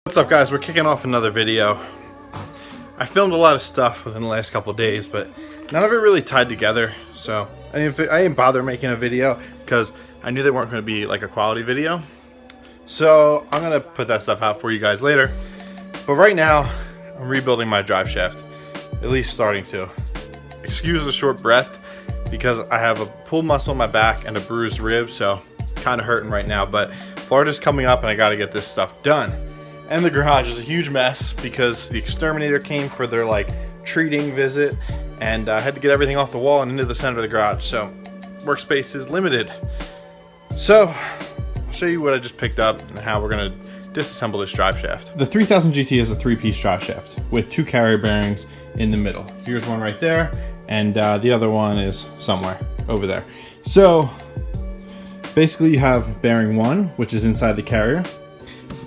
What's up, guys? We're kicking off another video. I filmed a lot of stuff within the last couple of days, but none of it really tied together, so I didn't bother making a video because I knew they weren't going to be like a quality video. So I'm going to put that stuff out for you guys later. But right now, I'm rebuilding my drive shaft, at least starting to. Excuse the short breath because I have a pulled muscle in my back and a bruised rib, so kind of hurting right now. But Florida's coming up and I got to get this stuff done. And the garage is a huge mess because the exterminator came for their like treating visit, and I had to get everything off the wall and into the center of the garage, so workspace is limited. So I'll show you what I just picked up and how we're gonna disassemble this drive shaft. The 3000 GT is a 3-piece drive shaft with 2 carrier bearings in the middle. Here's one right there, and the other one is somewhere over there. So basically you have bearing 1, which is inside the carrier,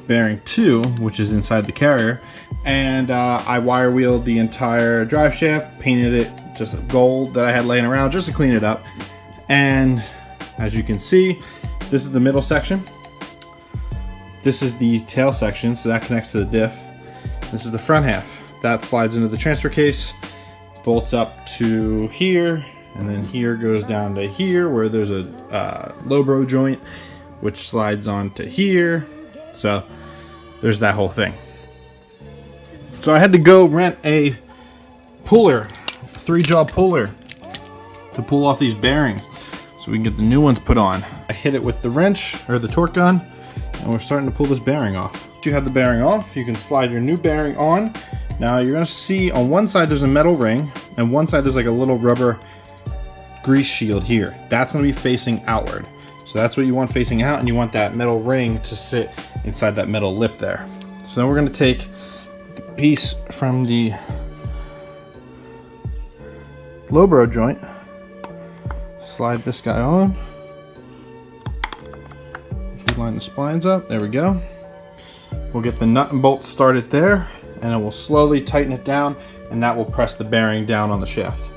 bearing 2, which is inside the carrier, and I wire wheeled the entire drive shaft, painted it just gold that I had laying around just to clean it up. And as you can see, this is the middle section, this is the tail section, so that connects to the diff. This is the front half that slides into the transfer case, bolts up to here, and then here goes down to here where there's a lowbro joint which slides on to here. So there's that whole thing. So I had to go rent a puller, a 3-jaw puller, to pull off these bearings so we can get the new ones put on. I hit it with the wrench or the torque gun, and we're starting to pull this bearing off. Once you have the bearing off, you can slide your new bearing on. Now you're gonna see on one side there's a metal ring, and one side there's like a little rubber grease shield here. That's gonna be facing outward. So that's what you want facing out, and you want that metal ring to sit inside that metal lip there. So then we're going to take the piece from the lowbro joint, slide this guy on, line the splines up, there we go. We'll get the nut and bolt started there, and it will slowly tighten it down, and that will press the bearing down on the shaft.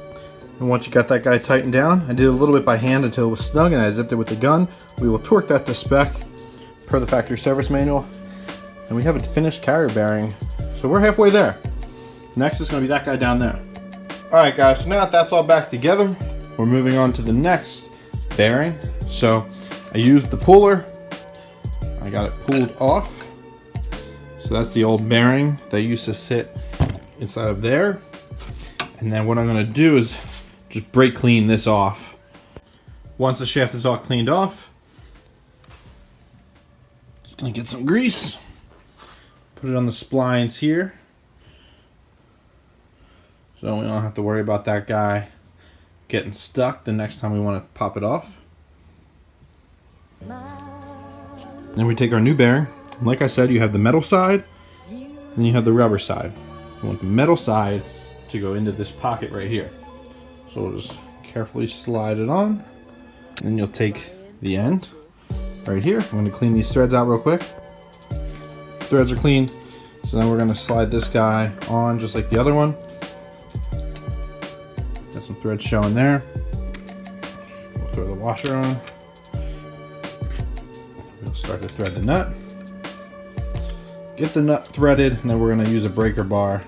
And once you got that guy tightened down, I did a little bit by hand until it was snug, and I zipped it with the gun. We will torque that to spec per the factory service manual, and we have a finished carrier bearing. So we're halfway there. Next is going to be that guy down there. Alright guys, so now that that's all back together, we're moving on to the next bearing. So I used the puller, I got it pulled off. So that's the old bearing that used to sit inside of there. And then what I'm going to do is just brake clean this off. Once the shaft is all cleaned off, just gonna get some grease, put it on the splines here, so we don't have to worry about that guy getting stuck the next time we want to pop it off. Then we take our new bearing. Like I said, you have the metal side, and then you have the rubber side. You want the metal side to go into this pocket right here. So we'll just carefully slide it on, and then you'll take the end right here. I'm going to clean these threads out real quick. Threads are clean, so then we're going to slide this guy on just like the other one. Got some threads showing there. We'll throw the washer on. We'll start to thread the nut. Get the nut threaded, and then we're going to use a breaker bar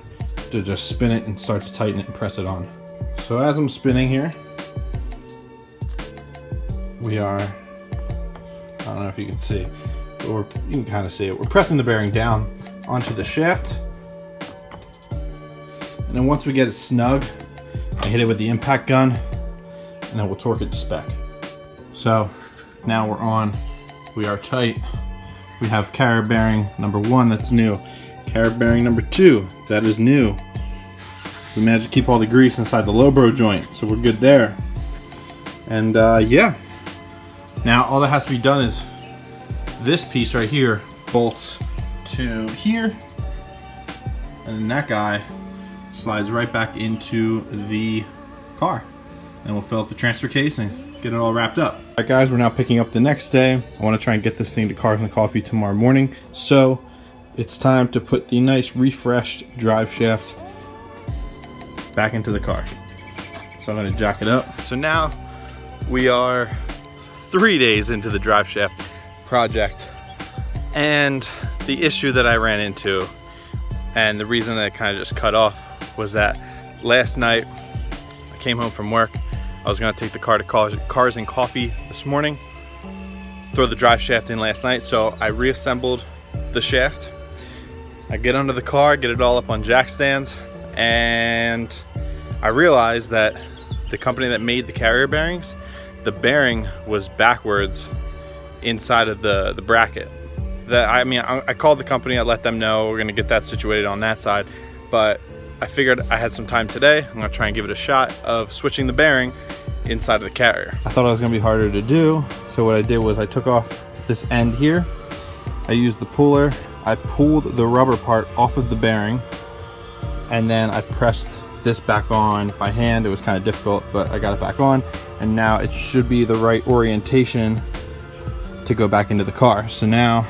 to just spin it and start to tighten it and press it on. So as I'm spinning here, we are, I don't know if you can see, but you can kind of see it. We're pressing the bearing down onto the shaft. And then once we get it snug, I hit it with the impact gun, and then we'll torque it to spec. So now we're on, we are tight. We have carrier bearing number 1, that's new. Carrier bearing number 2, that is new. We managed to keep all the grease inside the lowbro joint, so we're good there. And yeah, now all that has to be done is this piece right here bolts to here, and then that guy slides right back into the car, and we'll fill up the transfer case and get it all wrapped up. Alright guys, we're now picking up the next day. I want to try and get this thing to Cars and Coffee tomorrow morning, so it's time to put the nice refreshed drive shaft back into the car. So I'm going to jack it up. So now we are 3 days into the drive shaft project, and the issue that I ran into, and the reason that I kind of just cut off, was that last night I came home from work. I was gonna take the car to Cars and Coffee this morning, throw the drive shaft in last night, so I reassembled the shaft. I get under the car, get it all up on jack stands, and I realized that the company that made the carrier bearings, the bearing was backwards inside of the bracket. I called the company, I let them know we're gonna get that situated on that side, but I figured I had some time today. I'm gonna try and give it a shot of switching the bearing inside of the carrier. I thought it was gonna be harder to do, so what I did was I took off this end here. I used the puller, I pulled the rubber part off of the bearing, and then I pressed this back on by hand. It was kind of difficult, but I got it back on, and now it should be the right orientation to go back into the car. So now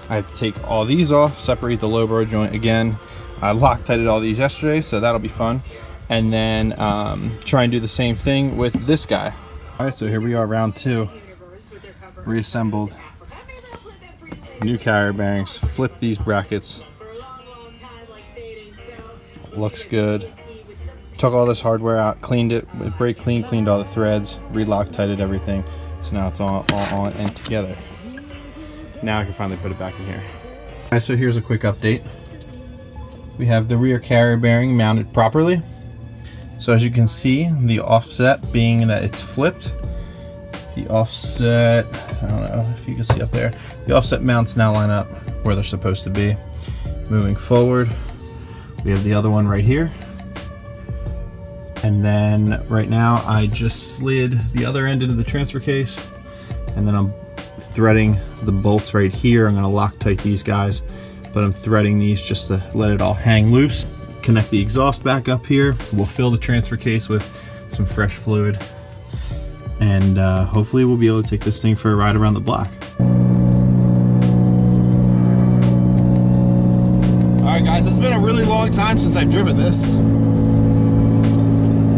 I have to take all these off, separate the low bar joint again. I Loctited all these yesterday, so that'll be fun. And then try and do the same thing with this guy. All right, so here we are, round 2. Reassembled. New carrier bearings, flip these brackets. Looks good. Took all this hardware out, cleaned it with brake clean, cleaned all the threads, Loctited everything. So now it's all on and together. Now I can finally put it back in here. All right, so here's a quick update. We have the rear carrier bearing mounted properly. So as you can see, the offset being that it's flipped, the offset, I don't know if you can see up there, the offset mounts now line up where they're supposed to be. Moving forward, we have the other one right here. And then right now I just slid the other end into the transfer case, and then I'm threading the bolts right here. I'm gonna Loctite these guys, but I'm threading these just to let it all hang loose. Connect the exhaust back up here. We'll fill the transfer case with some fresh fluid, and hopefully we'll be able to take this thing for a ride around the block. All right guys, it's been a really long time since I've driven this,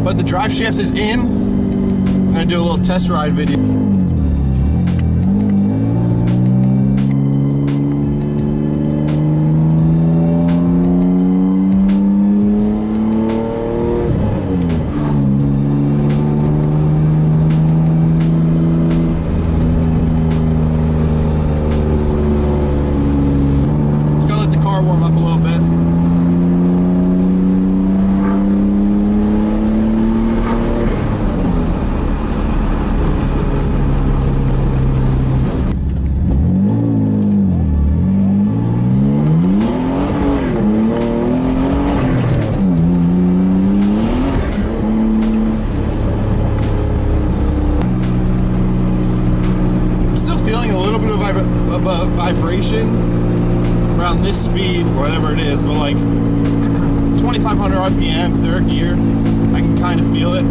but the drive shaft is in. I'm gonna do a little test ride video. Warm up a little bit. I'm still feeling a little bit of a vibration around this speed, whatever it is, but like 2,500 RPM, third gear, I can kind of feel it.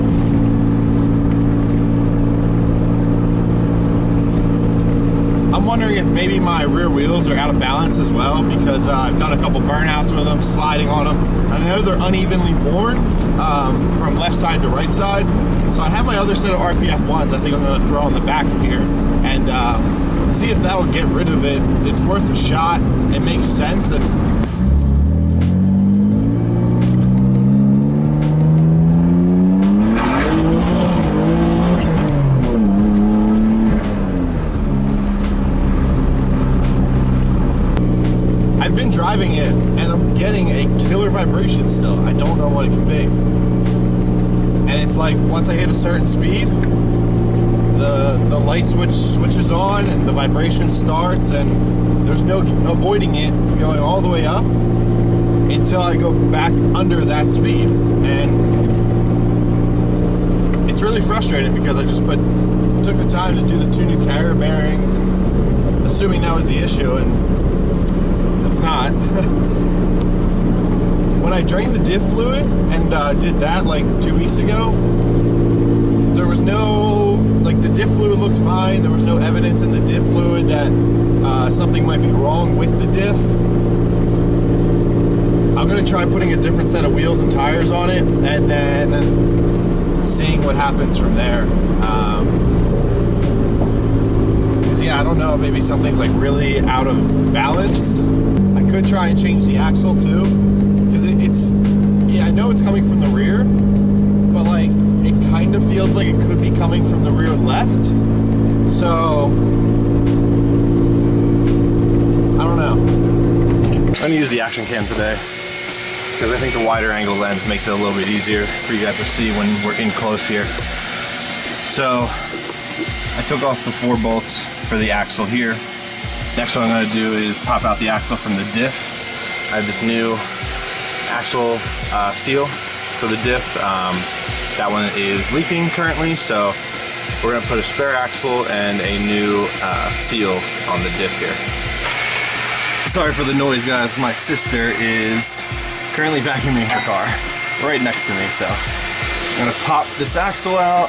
I'm wondering if maybe my rear wheels are out of balance as well, because I've done a couple burnouts with them, sliding on them. I know they're unevenly worn from left side to right side. So I have my other set of RPF ones I think I'm going to throw on the back here and see if that'll get rid of it. It's worth a shot. It makes sense. I've been driving it and I'm getting a killer vibration still. I don't know what it can be. And it's like once I hit a certain speed, the light switches on and the vibration starts, and there's no avoiding it going all the way up until I go back under that speed. And it's really frustrating because I just took the time to do the 2 new carrier bearings, and assuming that was the issue, and it's not. When I drained the diff fluid and did that like 2 weeks ago, there was no, like, the diff fluid looked fine. There was no evidence in the diff fluid that something might be wrong with the diff. I'm gonna try putting a different set of wheels and tires on it, and then seeing what happens from there. Because yeah, I don't know, maybe something's like really out of balance. could try and change the axle too, because it's, yeah, I know it's coming from the rear, but like it kind of feels like it could be coming from the rear left. So I don't know. I'm gonna use the action cam today because I think the wider angle lens makes it a little bit easier for you guys to see when we're in close here. So I took off the 4 bolts for the axle here. Next what I'm going to do is pop out the axle from the diff. I have this new axle seal for the diff. That one is leaking currently, so we're going to put a spare axle and a new seal on the diff here. Sorry for the noise, guys. My sister is currently vacuuming her car right next to me, so I'm going to pop this axle out.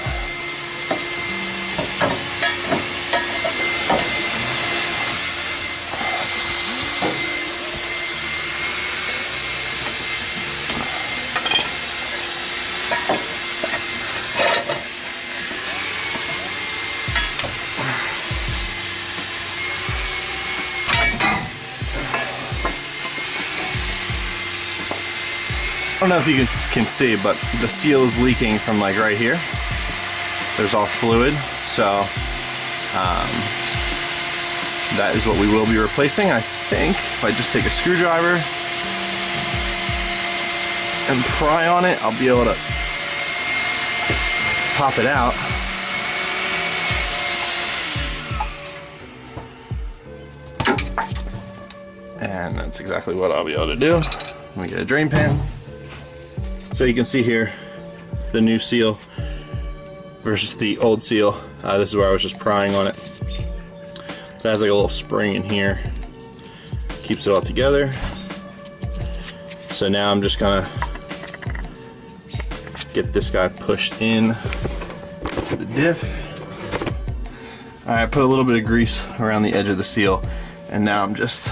I don't know if you can see, but the seal is leaking from like right here. There's all fluid, so that is what we will be replacing. I think if I just take a screwdriver and pry on it, I'll be able to pop it out. And that's exactly what I'll be able to do. Let me get a drain pan. So you can see here the new seal versus the old seal. This is where I was just prying on it. It has like a little spring in here, keeps it all together. So now I'm just gonna get this guy pushed in to the diff. All right, put a little bit of grease around the edge of the seal, and now I'm just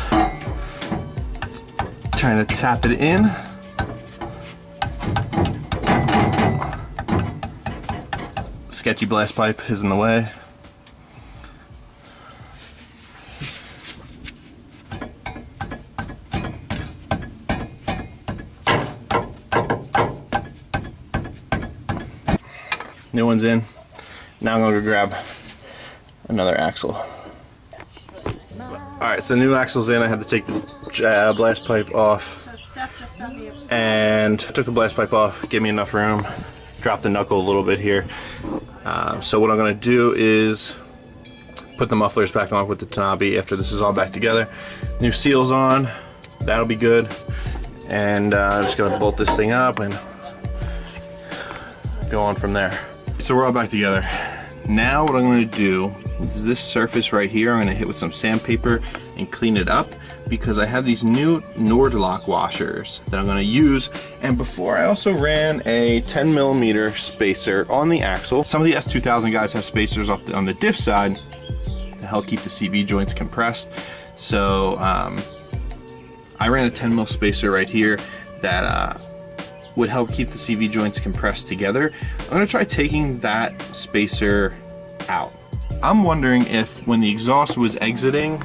trying to tap it in. Sketchy blast pipe is in the way. New one's in. Now I'm gonna go grab another axle. Alright, so new axle's in. I had to take the blast pipe off. So Steph just sent me and took the blast pipe off, gave me enough room. Dropped the knuckle a little bit here. So what I'm going to do is put the mufflers back on with the Tanabe after this is all back together. New seals on, that'll be good. And I'm just going to bolt this thing up and go on from there. So we're all back together. Now what I'm going to do is this surface right here, I'm going to hit with some sandpaper and clean it up, because I have these new Nordlock washers that I'm going to use. And before, I also ran a 10mm spacer on the axle. Some of the S2000 guys have spacers on the diff side to help keep the CV joints compressed. So I ran a 10mm spacer right here that would help keep the CV joints compressed together. I'm going to try taking that spacer out. I'm wondering if when the exhaust was exiting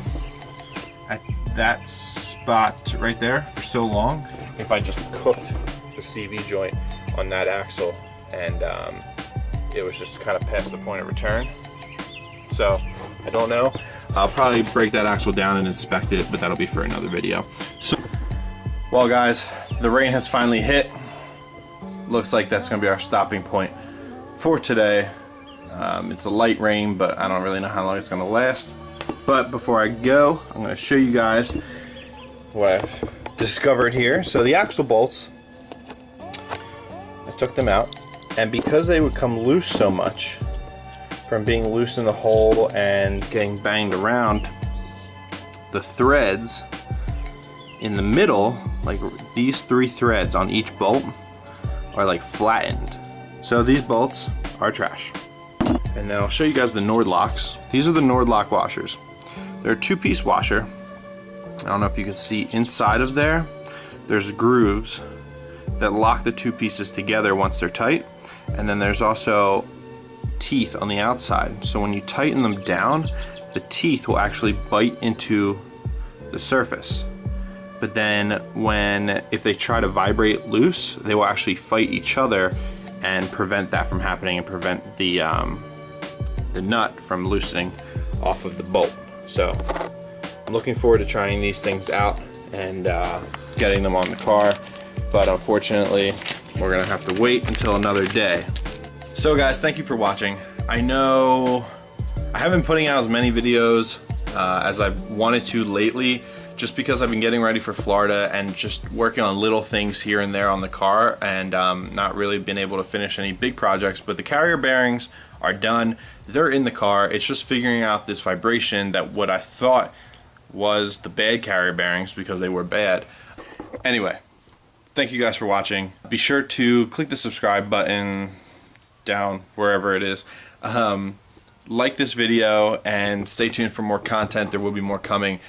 at that spot right there for so long, if I just cooked the CV joint on that axle and it was just kind of past the point of return. So I don't know. I'll probably break that axle down and inspect it, but that'll be for another video. So, well guys, the rain has finally hit. Looks like that's gonna be our stopping point for today. It's a light rain, but I don't really know how long it's gonna last. But before I go, I'm gonna show you guys what I've discovered here. So the axle bolts, I took them out, and because they would come loose so much from being loose in the hole and getting banged around, the threads in the middle, like these 3 threads on each bolt, are like flattened. So these bolts are trash. And then I'll show you guys the Nordlocks. These are the Nordlock washers. They're a 2-piece washer. I don't know if you can see inside of there. There's grooves that lock the 2 pieces together once they're tight. And then there's also teeth on the outside. So when you tighten them down, the teeth will actually bite into the surface. but then if they try to vibrate loose, they will actually fight each other and prevent that from happening and prevent the nut from loosening off of the bolt. So I'm looking forward to trying these things out and getting them on the car, but unfortunately we're gonna have to wait until another day. So guys, thank you for watching. I know I haven't been putting out as many videos as I've wanted to lately, just because I've been getting ready for Florida and just working on little things here and there on the car, and not really been able to finish any big projects. But the carrier bearings are done. They're in the car. It's just figuring out this vibration, that what I thought was the bad carrier bearings, because they were bad. Anyway, thank you guys for watching. Be sure to click the subscribe button down wherever it is. Like this video and stay tuned for more content. There will be more coming.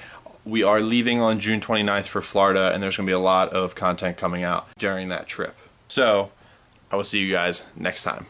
We are leaving on June 29th for Florida, and there's going to be a lot of content coming out during that trip. So I will see you guys next time.